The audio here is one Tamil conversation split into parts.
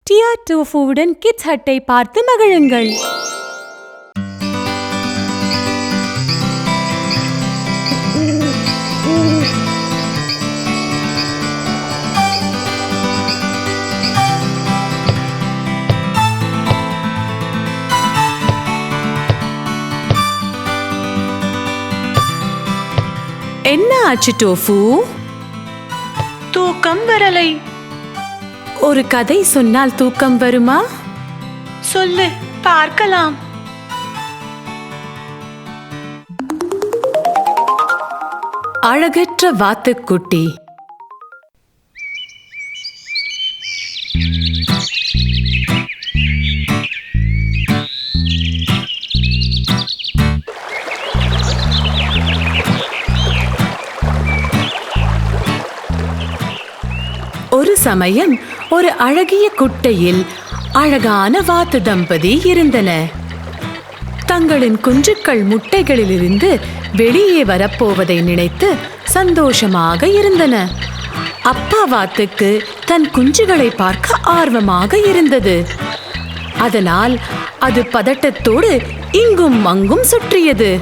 டியா டோஃபுவுடன் கிட்ஸ் ஹட்டை பார்த்து மகிழுங்கள். என்ன ஆச்சு டோஃபு? தூக்கம் வரலை. ஒரு கதை சொன்னால் தூக்கம் வருமா? சொல்லு பார்க்கலாம். அழகற்ற வாத்துக்குட்டி. ஒரு சமயம் ஒரு அழகிய குட்டையில் அழகான வாத்து தம்பதி இருந்தன. தங்களின் குஞ்சுக்கள் முட்டைகளிலிருந்து வெளியே வரப்போவதை நினைத்து சந்தோஷமாக இருந்தன. அப்பா வாத்துக்கு தன் குஞ்சுகளை பார்க்க ஆர்வமாக இருந்தது. அதனால் அது பதட்டத்தோடு இங்கும் அங்கும் சுற்றியது.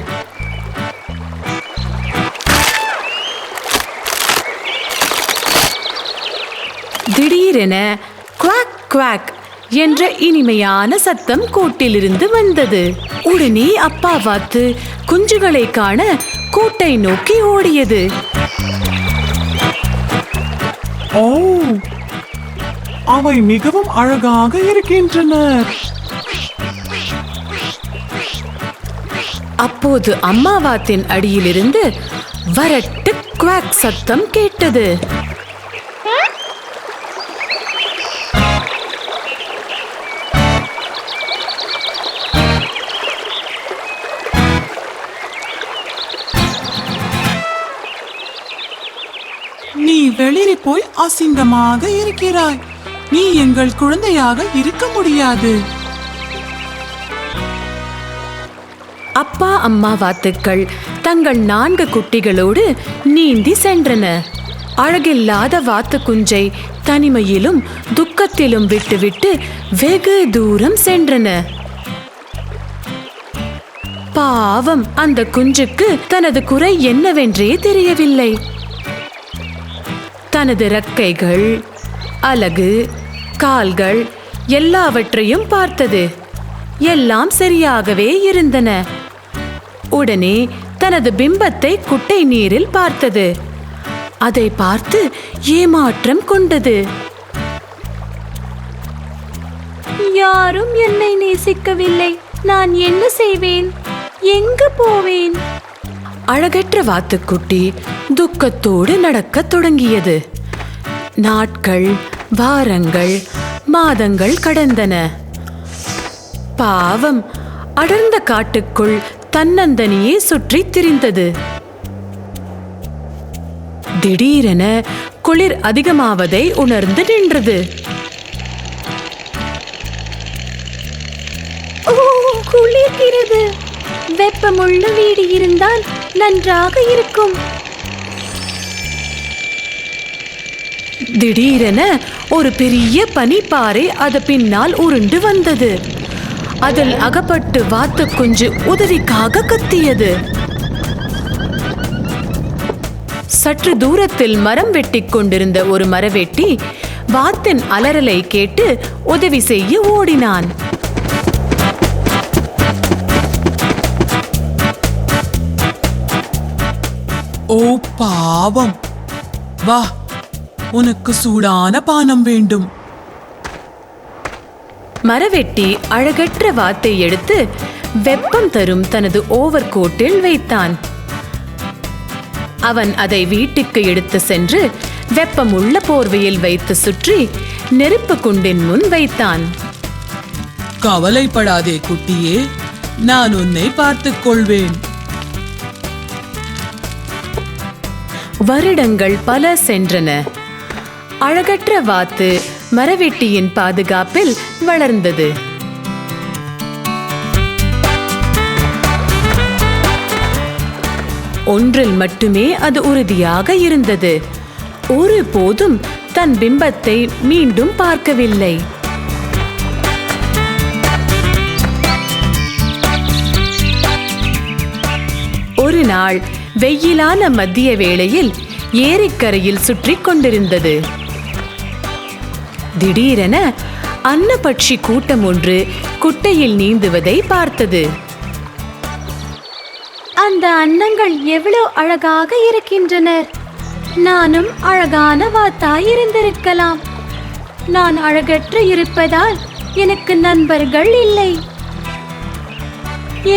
திடீரென குவாக் குவாக் என்ற இனிமையான சத்தம் கூட்டிலிருந்து வந்தது. உடனே அப்பா வாத்து குஞ்சுகளை காண கூட்டை நோக்கி ஓடியது. ஓ, அவை மிகவும் அழகாக இருக்கின்றன. அப்போது அம்மா வாத்தின் அடியிலிருந்து வரட்டு குவாக் சத்தம் கேட்டது. நீ வெளியே போய் அசிங்கமாக இருக்கிறாய். நீ எங்கள் குழந்தையாக இருக்க முடியாது. அப்பா அம்மா வாத்துக்கள் தங்கள் 4 குட்டிகளோடு நீந்தி சென்றன. அழகில்லாத வாத்து குஞ்சை தனிமையிலும் துக்கத்திலும் விட்டுவிட்டு வெகு தூரம் சென்றன. பாவம், அந்த குஞ்சுக்கு தனது குறை என்னவென்றே தெரியவில்லை. தனது இறக்கைகள், அலகு, கால்கள் எல்லாவற்றையும் பார்த்தது. எல்லாம் சரியாகவே இருந்தன. உடனே தனது பிம்பத்தை குட்டை நீரில் பார்த்தது. அதை பார்த்து ஏமாற்றம் கொண்டது. யாரும் என்னை நேசிக்கவில்லை. நான் என்ன செய்வேன்? எங்கு போவேன்? அழகற்ற வாத்துக்குட்டி துக்கத்தோடு நடக்கத் தொடங்கியது. நாட்கள், வாரங்கள், மாதங்கள் கடந்தன. பாவம், அடர்ந்த காட்டுக்குள் தன்னந்தனியே சுற்றி திரிந்தது. திடீரென குளிர் அதிகமாவதை உணர்ந்து நின்றது. குளிர்கிறது. வெப்பமுள்ள வீடு இருந்தால் நன்றாக இருக்கும். திடீரென ஒரு பெரிய பனிப்பாறை அது பின்னால் உருண்டு வந்தது. அதில் அகப்பட்டு வாத்து குஞ்சு உதவிக்காக கத்தியது. சற்று தூரத்தில் மரம் வெட்டி கொண்டிருந்த ஒரு மரவெட்டி வாத்தின் அலறலை கேட்டு உதவி செய்ய ஓடினான். ஓ பாவம், வா, உனக்கு சூடான பானம் வேண்டும். மரவெட்டி அழகற்ற வாத்தை எடுத்து வெப்பம் தரும் தனது ஓவர் கோட்டில் வைத்தான். அவன் அதை வீட்டுக்கு எடுத்து சென்று வெப்பமுள்ள போர்வையில் வைத்து சுற்றி நெருப்பு குண்டின் முன் வைத்தான். கவலைப்படாதே குட்டியே, நான் உன்னை பார்த்துக் கொள்வேன். வருடங்கள் பல சென்றன. அழகற்ற வாத்து மரவெட்டியின் பாதுகாப்பில் வளர்ந்தது. ஒன்றில் மட்டுமே அது உறுதியாக இருந்தது. ஒருபோதும் தன் பிம்பத்தை மீண்டும் பார்க்கவில்லை. ஒரு நாள் வெயிலான மதிய வேளையில் ஏரிக்கரையில் சுற்றி கொண்டிருந்தது. திடீரென அன்னப்பட்சி கூட்டம் ஒன்று குட்டையில் நீந்துவதை பார்த்தது. அந்த அன்னங்கள் எவ்வளவு அழகாக இருக்கின்றனர். நானும் அழகான வாத்தாய் இருந்திருக்கலாம். நான் அழகற்று இருப்பதால் எனக்கு நண்பர்கள் இல்லை.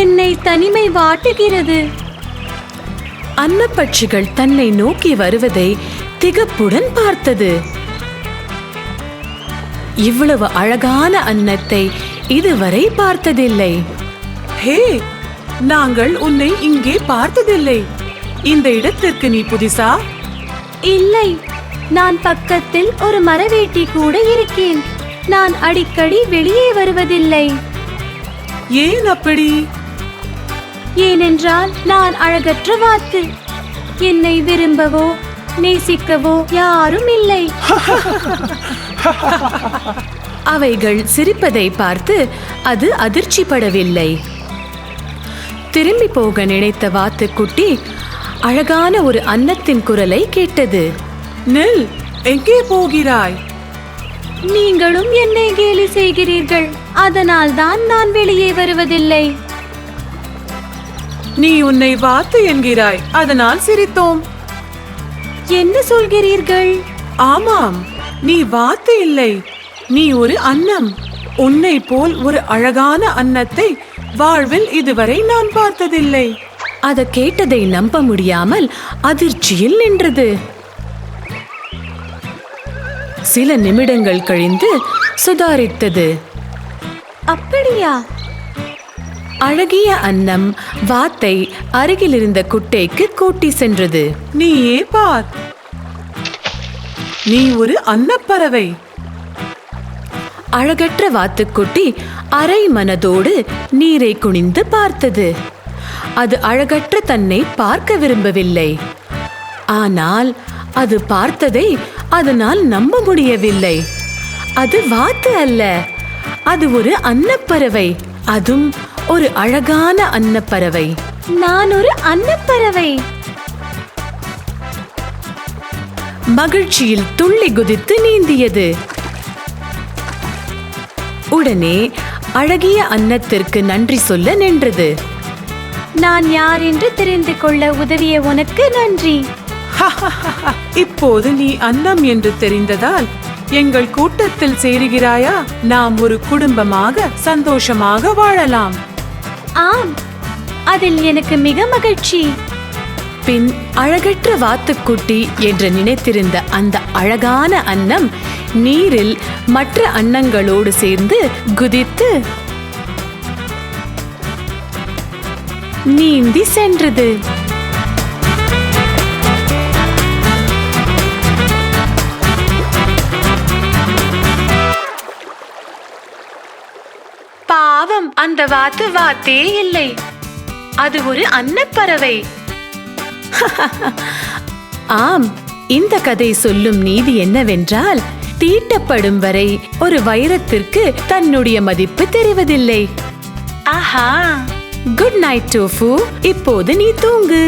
என்னை தனிமை வாட்டுகிறது. அன்னப்பட்சிகள் தன்னை நோக்கி வருவதை திகப்புடன் பார்த்தது. இவ்வளவு அழகான அன்னத்தை இதுவரை பார்த்ததில்லை. ஹே, நாங்கள் உன்னை இங்கே பார்த்ததில்லை. இந்த இடத்திற்கு நீ புதிசா? இல்லை, நான் பக்கத்தில் ஒரு மரவேட்டி கூட இருக்கேன். நான் அடிக்கடி வெளியே வருவதில்லை. ஏன் அப்படி? ஏனென்றால் நான் அழகற்ற வாத்து. என்னை விரும்பவோ நேசிக்கவோ யாரும் இல்லை. அவைகள் சிரிப்பதை பார்த்து அது அதிர்ச்சிப்படவில்லை. திரும்பி போக நினைத்த வாத்துக்குட்டி அழகான ஒரு அன்னத்தின் குரலை கேட்டது. நில், எங்கே போகிறாய்? நீங்களும் என்னை கேலி செய்கிறீர்கள். அதனால் தான் நான் வெளியே வருவதில்லை. நீ உன்னை வாத்து என்கிறாய், அதனால் சிரித்தோம். என்ன சொல்கிறீர்கள்? ஆமாம், நீ வாத்து இல்லை, நீ ஒரு அன்னம். உன்னை போல் ஒரு அழகான அன்னத்தை வாழ்வில் இதுவரை நான் பார்த்ததில்லை. அதை கேட்டதை நம்ப முடியாமல் அதிர்ச்சியில் நின்றது. சில நிமிடங்கள் கழிந்து சுதாரித்தது. அப்படியா? அழகிய அன்னம் வாத்தை அருகில் இருந்த குட்டைக்கு கூட்டி சென்றது. நீயே பார், நீ ஒரு அன்னப்பறவை. அழகற்ற வாத்துக்குட்டி அரை மனதோடு நீரை குனிந்து பார்த்தது. அது அழகற்ற தன்னை பார்க்க விரும்பவில்லை. ஆனால் அது பார்த்ததை அதனால் நம்ப முடியவில்லை. அது வாத்து அல்ல, அது ஒரு அன்னப்பறவை. அதுவும் ஒரு அழகான அன்னப்பறவை. நான் ஒரு அன்னப்பறவை. மகிழ்ச்சியில் துள்ளி குதித்து நீந்தியது. உடனே அழகிய அன்னத்திற்கு நன்றி சொல்ல நின்றது. நான் யார் என்று தெரிந்து கொள்ள உதவிய உனக்கு நன்றி. இப்போது நீ அன்னம் என்று தெரிந்ததால் எங்கள் கூட்டத்தில் சேருகிறாயா? நாம் ஒரு குடும்பமாக சந்தோஷமாக வாழலாம். ஆம், அதில் எனக்கு மிக மகிழ்ச்சி. பின் அழகற்ற வாத்துக்குட்டி என்று நினைத்திருந்த அந்த அழகான அன்னம் நீரில் மற்ற அன்னங்களோடு சேர்ந்து குதித்து நீந்தி சென்றது. பாவம், அந்த வாத்து வாத்தே இல்லை, அது ஒரு அன்னப்பறவை. ஆம், இந்த கதை சொல்லும் நீதி என்னவென்றால், தீட்டப்படும் வரை ஒரு வைரத்திற்கு தன்னுடைய மதிப்பு தெரிவதில்லை. ஆஹா, குட் நைட் டோஃபு. இப்போது நீ தூங்கு.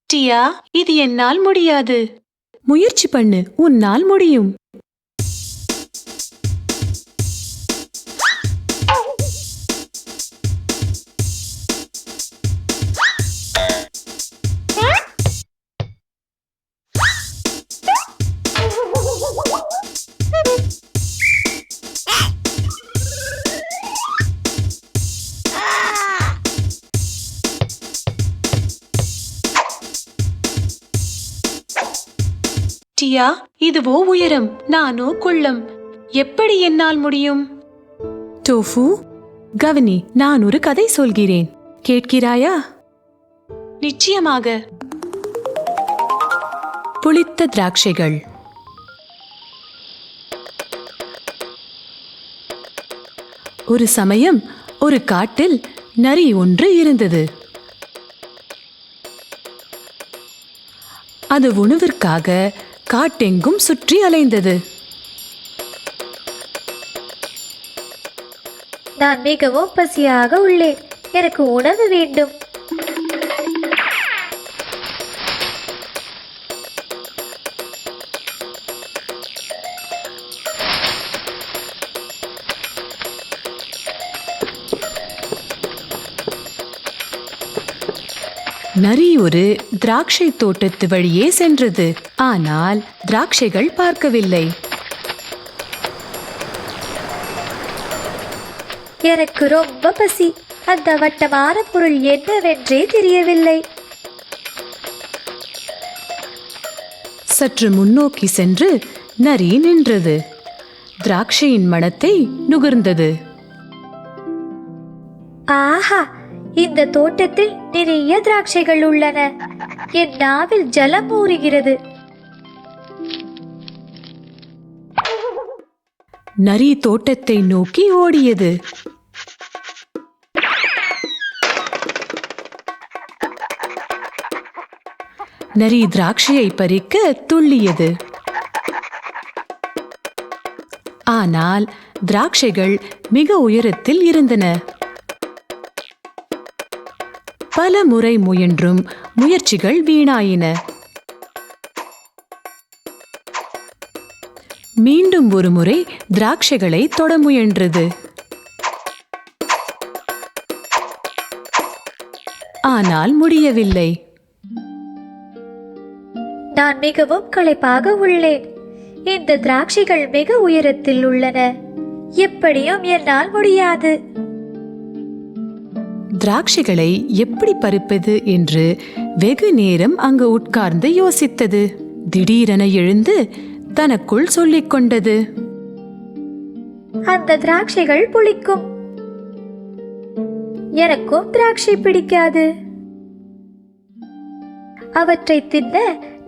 டியா, இது என்னால் முடியாது. முயற்சி பண்ணு, உன்னால் முடியும். டியா, இதுவோ உயரம், நானோ குள்ளம். எப்படி என்னால் முடியும்? டோஃபு, கவனி, நான் ஒரு கதை சொல்கிறேன். கேட்கிறாயா? நிச்சயமாக. புளித்த திராட்சைகள். ஒரு சமயம் ஒரு காட்டில் நரி ஒன்று இருந்தது. அது உணவிற்காக காட்டெங்கும் சுற்றி அலைந்தது. நான் மிகவும் பசியாக உள்ளேன், எனக்கு உணவு வேண்டும். நரி ஒரு திராட்சை தோட்டத்து வழியே சென்றது. ஆனால் திராட்சைகள் பார்க்கவில்லை. எனக்கு ரொம்ப பசி, அந்த வட்டமான பொருள் என்னவென்றே தெரியவில்லை. சற்று முன்னோக்கி சென்று நரி நின்றது. திராட்சையின் மணத்தை நுகர்ந்தது. ஆஹா, இந்த தோட்டத்தில் நிறைய திராட்சைகள் உள்ளன. என் நாவில் ஜலம் ஊறுகிறது. நரி தோட்டத்தை நோக்கி ஓடியது. நரி திராட்சையை பறிக்க துள்ளியது. ஆனால் திராட்சைகள் மிக உயரத்தில் இருந்தன. பல முறை முயன்றும் முயற்சிகள் வீணாயின. மீண்டும் ஒரு முறை திராட்சைகளை தொட முயன்றது. ஆனால் முடியவில்லை. நான் மிகவும் களைப்பாக உள்ளேன். இந்த திராட்சைகள் மிக உயரத்தில் உள்ளன. எப்படியும் என்னால் முடியாது. திராட்சைகளை எப்படி பறிப்பது என்று வெகு நேரம் அங்கு உட்கார்ந்து யோசித்தது. திடீரென எழுந்து தனக்குள் சொல்லிக் கொண்டது, அந்த திராட்சைகள் புளிக்கும். எனக்கும் திராட்சை பிடிக்காது. அவற்றை தின்ன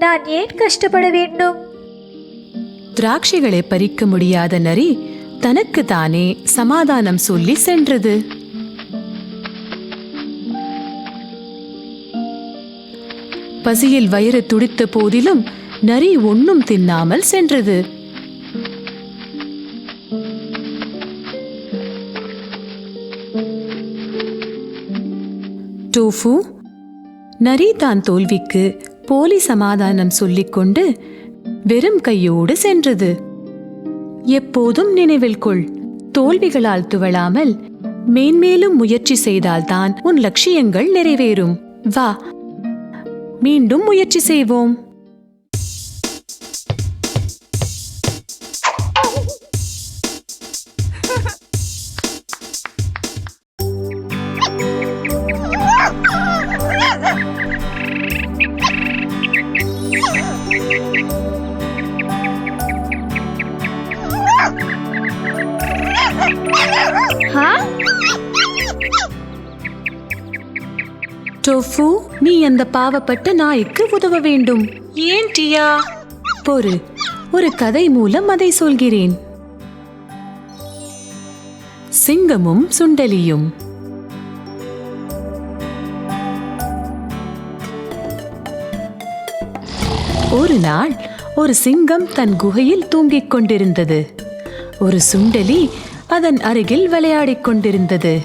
நான் ஏன் கஷ்டப்பட வேண்டும்? திராட்சைகளை பறிக்க முடியாத நரி தனக்கு தானே சமாதானம் சொல்லி சென்றது. பசியில் வயிறு துடித்த போதிலும் நரி ஒன்னும் தின்னாமல் சென்றது. டோஃபு நரி தான் தோல்விக்கு போலி சமாதானம் சொல்லிக்கொண்டு வெறும் கையோடு சென்றது. எப்போதும் நினைவில் கொள், தோல்விகளால் துவளாமல் மேன்மேலும் முயற்சி செய்தால்தான் உன் லட்சியங்கள் நிறைவேறும். வா, மீண்டும் முயற்சி செய்வோம். டோஃபு, நீ அந்த பாவப்பட்ட நாய்க்கு உதவ வேண்டும். ஏன் டியா? பொறு, ஒரு கதை மூலம் அதை சொல்கிறேன். சிங்கமும் சுண்டலியும். ஒரு நாள் ஒரு சிங்கம் தன் குகையில் தூங்கிக் கொண்டிருந்தது. ஒரு சுண்டலி அதன் அருகில் விளையாடிக் கொண்டிருந்தது.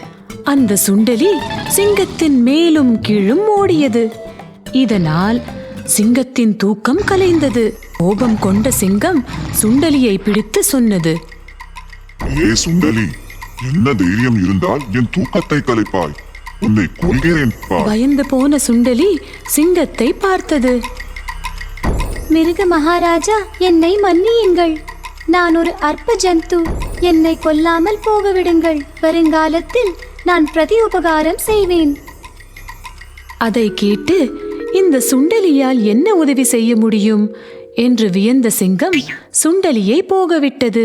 அந்த சுண்டலி சிங்கத்தின் மேலும் கீழும் ஓடியது. இதனால் சிங்கத்தின் தூக்கம் கலைந்தது. கோபம் கொண்ட சிங்கம் சுண்டலியை பிடித்து சொன்னது, ஏ சுண்டலி, என்ன தைரியம் இருந்தால் என் தூக்கத்தை கலைப்பாய்? உன்னை கொல்கிறேன் பார். பயந்து போன சுண்டலி சிங்கத்தை பார்த்தது. மிருக மகாராஜா, என்னை மன்னியுங்கள். நான் ஒரு அற்ப ஜந்து. என்னை கொல்லாமல் போக விடுங்கள். வருங்காலத்தில் நான் பிரதி உபகாரம் செய்வேன். அதை கேட்டு இந்த சுண்டலியால் என்ன உதவி செய்ய முடியும் என்று வியந்த சிங்கம் சுண்டலியை போகவிட்டது.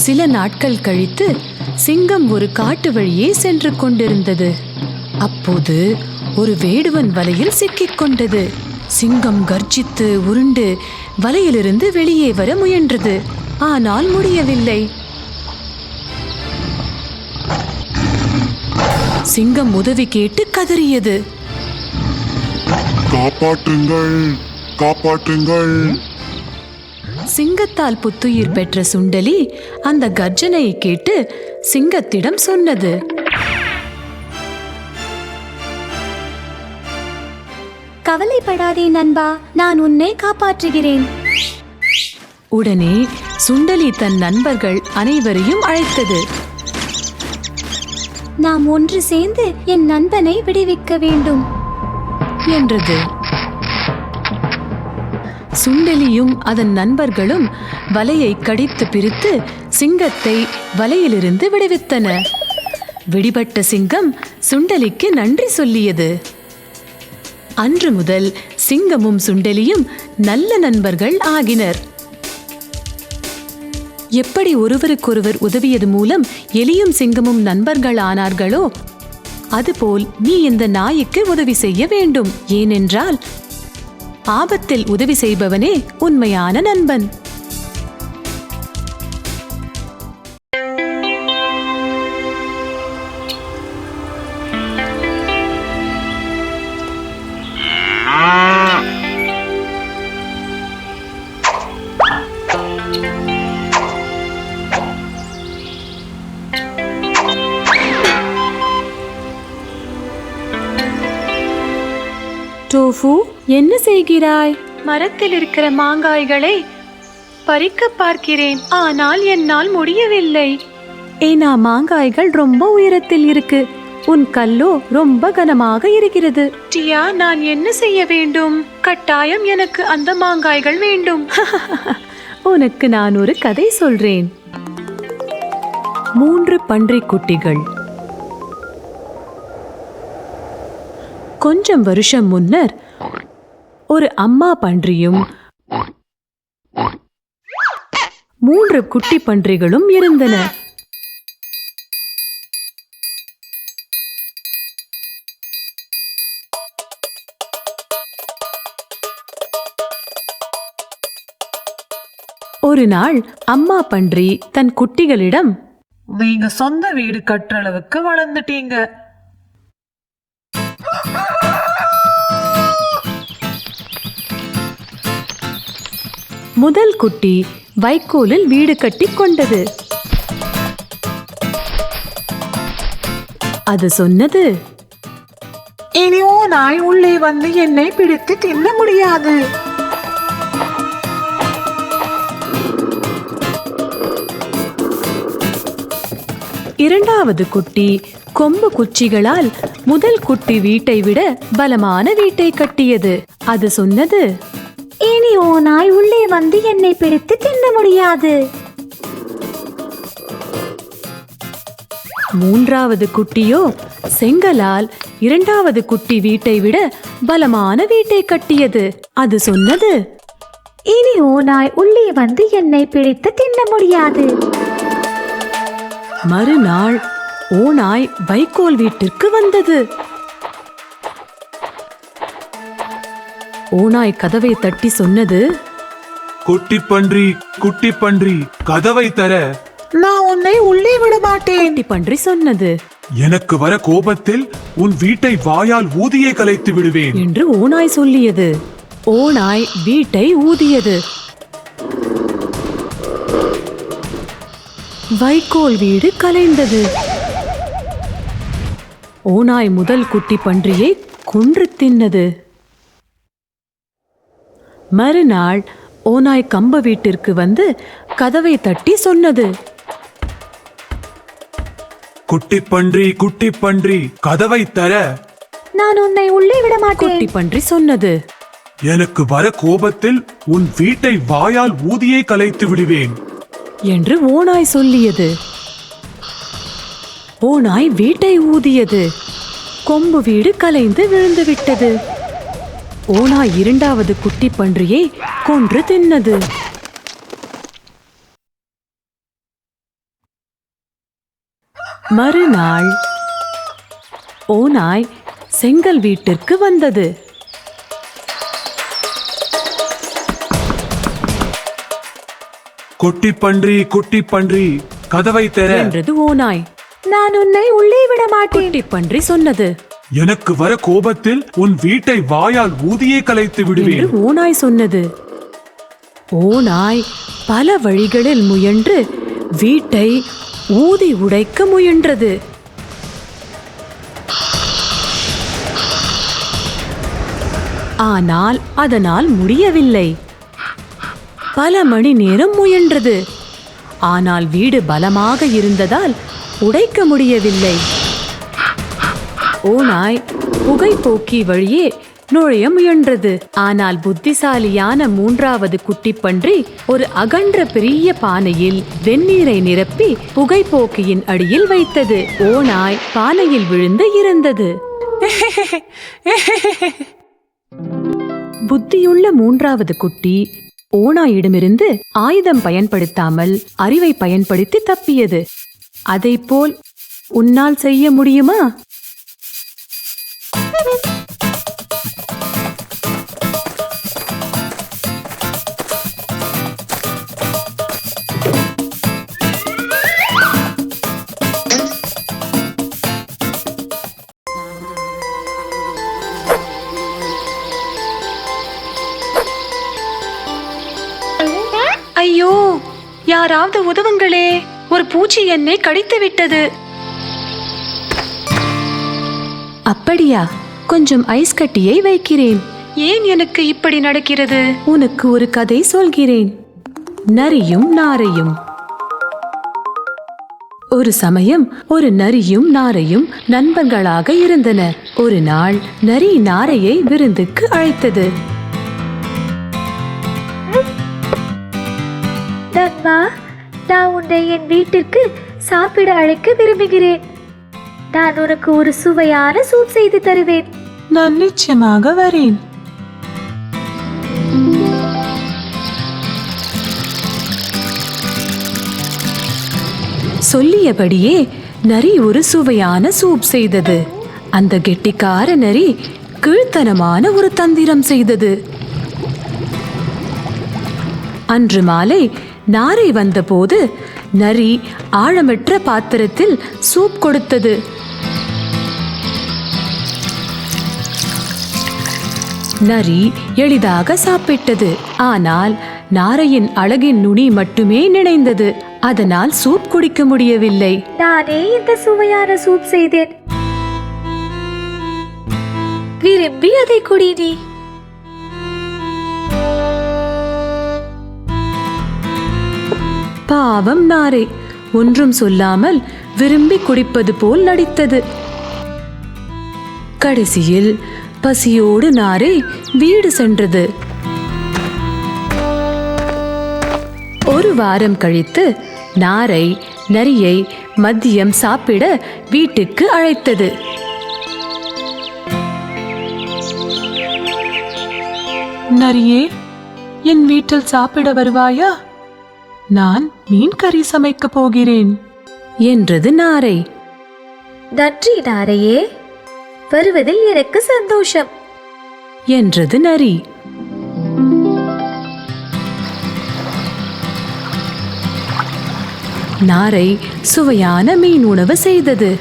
சில நாட்கள் கழித்து சிங்கம் ஒரு காட்டு வழியே சென்று கொண்டிருந்தது. அப்போது ஒரு வேடுவன் வலையில் சிக்கிக் கொண்டது. சிங்கம் கர்ஜித்து உருண்டு வலையிலிருந்து வெளியே வர முயன்றது. ஆனால் முடியவில்லை. சிங்கம் உதவி கேட்டு கதறியது. காப்பாற்றுங்கள், காப்பாற்றுங்கள். சிங்கத்தால் புத்துயிர் பெற்ற சுண்டலி அந்த கர்ஜனையை கேட்டு சிங்கத்திடம் சொன்னது. கவலைப்படாதே நண்பா, நான் உன்னை காப்பாற்றுகிறேன். உடனே சுண்டலி தன் நண்பர்கள் அனைவரையும் அழைத்தது. நாம் ஒன்று சேர்ந்து என் நண்பனை விடுவிக்க வேண்டும் என்றது. சுண்டலியும் அதன் நண்பர்களும் வலையை கடித்து பிரித்து சிங்கத்தை வலையிலிருந்து விடுவித்தன. விடுபட்ட சிங்கம் சுண்டலிக்கு நன்றி சொல்லியது. அன்று முதல் சிங்கமும் சுண்டலியும் நல்ல நண்பர்கள் ஆகினர். எப்படி ஒருவருக்கொருவர் உதவியது மூலம் எலியும் சிங்கமும் நண்பர்கள் ஆனார்களோ அதுபோல் நீ இந்த நாய்க்கு உதவி செய்ய வேண்டும். ஏனென்றால் ஆபத்தில் உதவி செய்பவனே உண்மையான நண்பன். டோஃபு, என்ன செய்கிறாய்? மரத்தில் இருக்கிற மாங்காய்களை பறிக்க பார்க்கிறேன். ஆனால் என்னால் முடியவில்லை. ஏனா மாங்காய்கள் ரொம்ப உயரத்தில் இருக்கு. உன் கல்லோ ரொம்ப கனமாக இருக்கிறது. டியா, நான் என்ன செய்ய வேண்டும்? கட்டாயம் எனக்கு அந்த மாங்காய்கள் வேண்டும். உனக்கு நான் ஒரு கதை சொல்றேன். 3 பன்றிக் குட்டிகள். கொஞ்சம் வருஷம் முன்னர் ஒரு அம்மா பன்றியும் 3 குட்டி பன்றிகளும் இருந்தன. ஒரு நாள் அம்மா பன்றி தன் குட்டிகளிடம், நீங்க சொந்த வீடு கட்டுற அளவுக்கு வளர்ந்துட்டீங்க. முதல் குட்டி வைக்கோலில் வீடு கட்டி கொண்டது. அது சொன்னது, இனியோ நாய் உள்ளே வந்து என்னை பிடித்து தின்ன முடியாது. இரண்டாவது குட்டி கொம்பு குச்சிகளால் முதல் குட்டி வீட்டை விட பலமான வீட்டை கட்டியது. அது சொன்னது, இனி ஓ நாய் உள்ளே வந்து என்னை பிடித்து தின்ன முடியாது. மூன்றாவது குட்டியோ செங்கலால் இரண்டாவது குட்டி வீட்டை விட பலமான வீட்டை கட்டியது. அது சொன்னது, இனி ஓ நாய் உள்ளே வந்து என்னை பிடித்து தின்ன முடியாது. மறுநாள் ஓநாய் வைக்கோல் வீட்டிற்கு வந்தது. ஓநாய் கதவை தட்டி சொன்னது, குட்டி பன்றி கதவை தர. நான் உன்னை உள்ளே விட மாட்டேன். குட்டி பன்றி சொன்னது, எனக்கு வர கோபத்தில் உன் வீட்டை வாயால் ஊதியே கலைத்து விடுவேன் என்று ஓநாய் சொல்லியது. ஓநாய் வீட்டை ஊதியது. வைக்கோல் வீடு கலைந்தது. ஓநாய் முதல் குட்டி பன்றியை கொன்று தின்னது. மறுநாள் ஓநாய் கம்ப வீட்டிற்கு வந்து கதவை தட்டி சொன்னது, குட்டி பன்றி கதவை தர. நான் உன்னை உள்ளே விட மாட்டேன். குட்டி பன்றி சொன்னது, எனக்கு வர கோபத்தில் உன் வீட்டை வாயால் ஊதியே கலைத்து விடுவேன் என்று ஓநாய் சொல்லியது. ஓநாய் வீட்டை ஊதியது. கொம்பு வீடு கலைந்து விழுந்து விட்டது. ஓநாய் இரண்டாவது குட்டி பன்றியை கொன்று தின்னது. மறுநாள் ஓநாய் செங்கல் வீட்டிற்கு வந்தது. குட்டி பன்றி கதவை திற என்றது ஓநாய். நான் உன்னை உள்ளே விட மாட்டேன். குட்டி பன்றி சொன்னது. எனக்கு வர கோபத்தில் உன் வீட்டை வாயால் ஊதியே கலைத்து என்று விடுவேன். ஓநாய் சொன்னது. ஓநாய் பல வழிகளில் முயன்று வீட்டை ஊதி உடைக்க முயன்றது. ஆனால் அதனால் முடியவில்லை. பல மணி நேரம் முயன்றது. ஆனால் வீடு பலமாக இருந்ததால் உடைக்க முடியவில்லை. ஓநாய் புகைப்போக்கி வழியே நுழைய முயன்றது. ஆனால் புத்திசாலியான மூன்றாவது குட்டிப்பன்றி ஒரு அகன்ற பெரிய பானையில் வெந்நீரை நிரப்பி புகைப்போக்கியின் அடியில் வைத்தது. ஓநாய் பானையில் விழுந்து இறந்தது. புத்தியுள்ள மூன்றாவது குட்டி ஓநாயிடமிருந்து ஆயுதம் பயன்படுத்தாமல் அறிவை பயன்படுத்தி தப்பியது. அதைப்போல் உன்னால் செய்ய முடியுமா? ஐயோ, யாராவது உதவுங்களே! ஒரு பூச்சி என்னை கடித்து விட்டது. அப்படியா? கொஞ்சம் ஐஸ் கட்டியை வைக்கிறேன். ஏன் எனக்கு இப்படி நடக்கிறது? உனக்கு ஒரு கதை சொல்கிறேன். நரியும் நாரையும். ஒரு சமயம் ஒரு நரியும் நாரையும் நண்பர்களாக இருந்தனர். ஒரு நாள் நரி நாரையை விருந்துக்கு அழைத்தது. நண்பா, நான் உன்னை என் வீட்டிற்கு சாப்பிட அழைக்க விரும்புகிறேன். நான் உனக்கு ஒரு சுவையான சூப் செய்து தருவேன். நான் நிச்சயமாக வரேன். சொல்லியபடியே நரி ஒரு சுவையான சூப் செய்தது. அந்த கெட்டிக்கார நரி கீழ்த்தனமான ஒரு தந்திரம் செய்தது. அன்று மாலை நாரை வந்தபோது நரி ஆழமற்ற பாத்திரத்தில் சூப் கொடுத்தது. நரி எளிதாக சாப்பிட்டது. ஆனால் நாரையின் அழகின் நுனி மட்டுமே நினைந்தது. அதனால் சூப் குடிக்க முடியவில்லை. நானே இந்த சுவையான சூப் செய்தேன். விரும்பி அதை குடி நீ. பாவம் நாரை ஒன்றும் சொல்லாமல் விரும்பி குடிப்பது போல் நடித்தது. கடைசியில் பசியோடு நாரை வீடு சென்றது. ஒரு வாரம் கழித்து நாரை நரியை மதியம் சாப்பிட வீட்டுக்கு அழைத்தது. நரியே, என் வீட்டில் சாப்பிட வருவாயா? நான் மீன் கறி சமைக்கப் போகிறேன் என்றது நாரை. நன்றி நாரையே, வருவதில் எனக்கு சந்தோஷம் என்றது நரி. நாரை சுவையான மீன் உணவு செய்தது.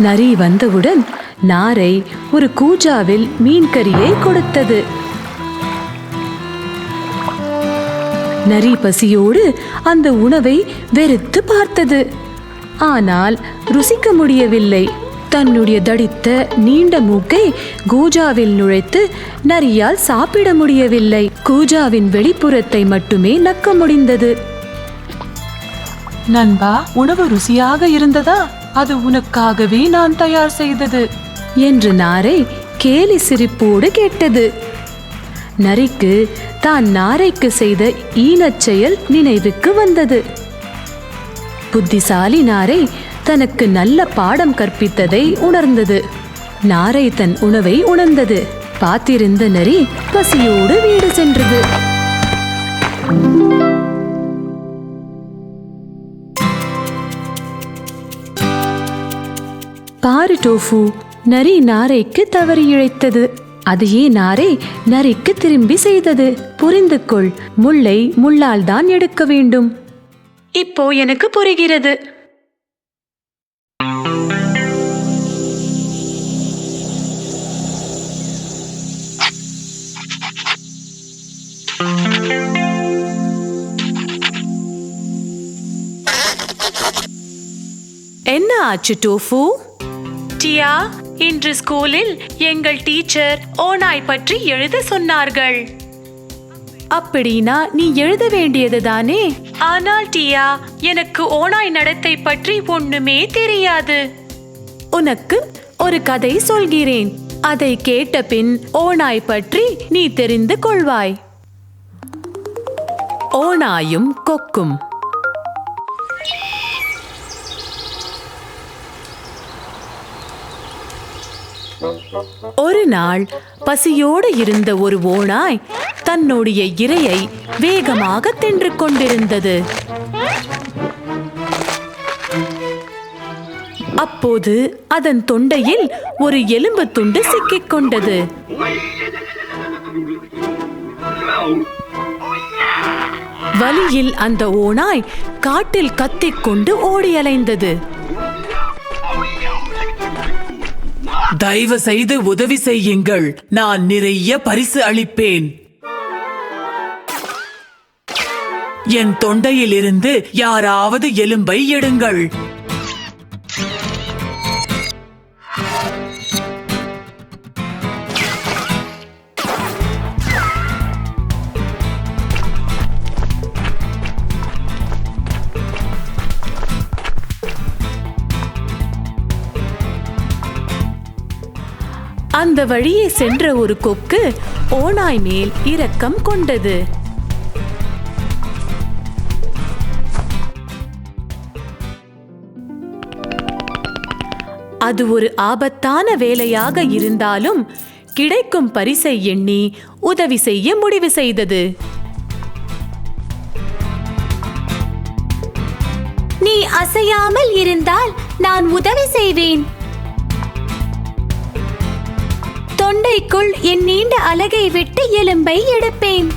நரி வந்தவுடன் நாரை ஒரு கூஜாவில் மீன் கறியை கொடுத்தது. நரி பசியோடு அந்த உணவை வெறுத்து பார்த்தது. ஆனால் ருசிக்க முடியவில்லை. தன்னுடைய தடித்த நீண்ட மூக்கை கூஜாவில் நுழைத்து நரியால் சாப்பிட முடியவில்லை. கூஜாவின் வெளிப்புறத்தை மட்டுமே நக்க முடிந்தது. நண்பா, உணவு ருசியாக இருந்ததா? அது உனக்காகவே நான் தயார் செய்தது என்று நாரை கேலி சிரிப்போடு கேட்டது. நரிக்கு தான் நாரைக்கு செய்த ஈனச் செயல் நினைவுக்கு வந்தது. புத்திசாலி நாரை தனக்கு நல்ல பாடம் கற்பித்ததை உணர்ந்தது. நாரை தன் உணவை உணர்ந்தது. பார்த்திருந்த நரி பசியோடு வீடு சென்றது. பாரு டோஃபு. நரி நாரைக்கு தவறி இழைத்தது. அதையே நாரை நரிக்கு திரும்பி செய்தது. புரிந்து கொள், முள்ளை முள்ளால் தான் எடுக்க வேண்டும். இப்போ எனக்கு புரிகிறது. என்ன ஆச்சு டோஃபு? டியா, இன்று ஸ்கூலில் எங்கள் டீச்சர் ஓநாய் பற்றி எழுத சொன்னார்கள். அப்படின்னா நீ எழுத வேண்டியது தானே? ஆனால் டியா, எனக்கு ஓநாய் நடத்தை பற்றி ஒண்ணுமே தெரியாது. உனக்கு ஒரு கதை சொல்கிறேன். அதை கேட்ட பின் ஓநாய் பற்றி நீ தெரிந்து கொள்வாய். ஓநாயும் கொக்கும். ஒரு நாள் பசியோடு இருந்த ஒரு ஓநாய் தன்னுடைய இரையை வேகமாக தின்று கொண்டிருந்தது. அப்போது அதன் தொண்டையில் ஒரு எலும்பு துண்டு சிக்கிக் கொண்டது. வலியில் அந்த ஓநாய் காட்டில் கத்திக்கொண்டு ஓடி அலைந்தது. தயவு செய்து உதவி செய்யுங்கள், நான் நிறைய பரிசு அளிப்பேன். என் தொண்டையில் இருந்து யாராவது எலும்பை எடுங்கள். அந்த வழியே சென்ற ஒரு கொக்கு ஓநாய் மேல் இரக்கம் கொண்டது. அது ஒரு ஆபத்தான வேலையாக இருந்தாலும் கிடைக்கும் பரிசை எண்ணி உதவி செய்ய முடிவு செய்தது. நீ அசையாமல் இருந்தால் நான் உதவி செய்வேன். தொண்டைக்குள் என் நீண்ட அலகை விட்டு எலும்பை எடுப்பேன்.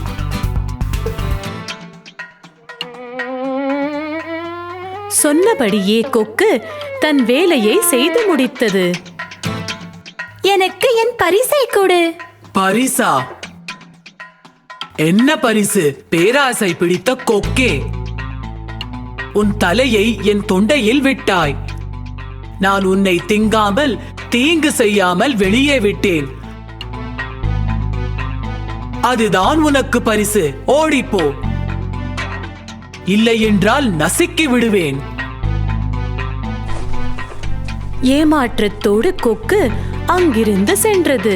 சொன்னபடியே கொக்கு தன் வேலையை செய்து முடித்தது. எனக்கு என் பரிசை கொடு. பரிசா? என்ன பரிசு? பேராசை பிடித்த கொக்கே, உன் தலையை என் தொண்டையில் விட்டாய். நான் உன்னை திங்காமல் தீங்கு செய்யாமல் வெளியே விட்டேன். அதுதான் உனக்கு பரிசு. ஓடிப்போ, இல்லை என்றால் நசுக்கி விடுவேன். ஏமாற்றத்தோடு கொக்கு அங்கிருந்து சென்றது.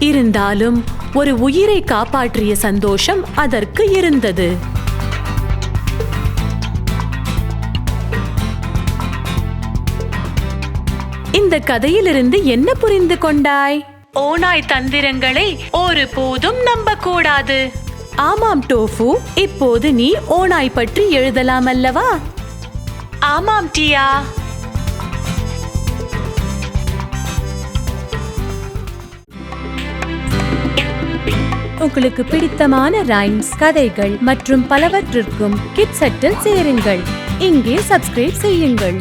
இருந்தாலும் ஒரு உயிரை காப்பாற்றிய சந்தோஷம் அதற்கு இருந்தது. இந்த கதையிலிருந்து என்ன புரிந்து கொண்டாய்? ஓநாய் தந்திரங்களை ஒருபோதும் நம்பக்கூடாது. ஆமாம் டோஃபு, இப்போது நீ ஓநாய் பற்றி எழுதலாம் அல்லவா? ஆமாம் டியா. உங்களுக்கு பிடித்தமான ரைம்ஸ், கதைகள் மற்றும் பலவற்றிற்கும் கிட்செட்டில் சேருங்கள். இங்கே சப்ஸ்கிரைப் செய்யுங்கள்.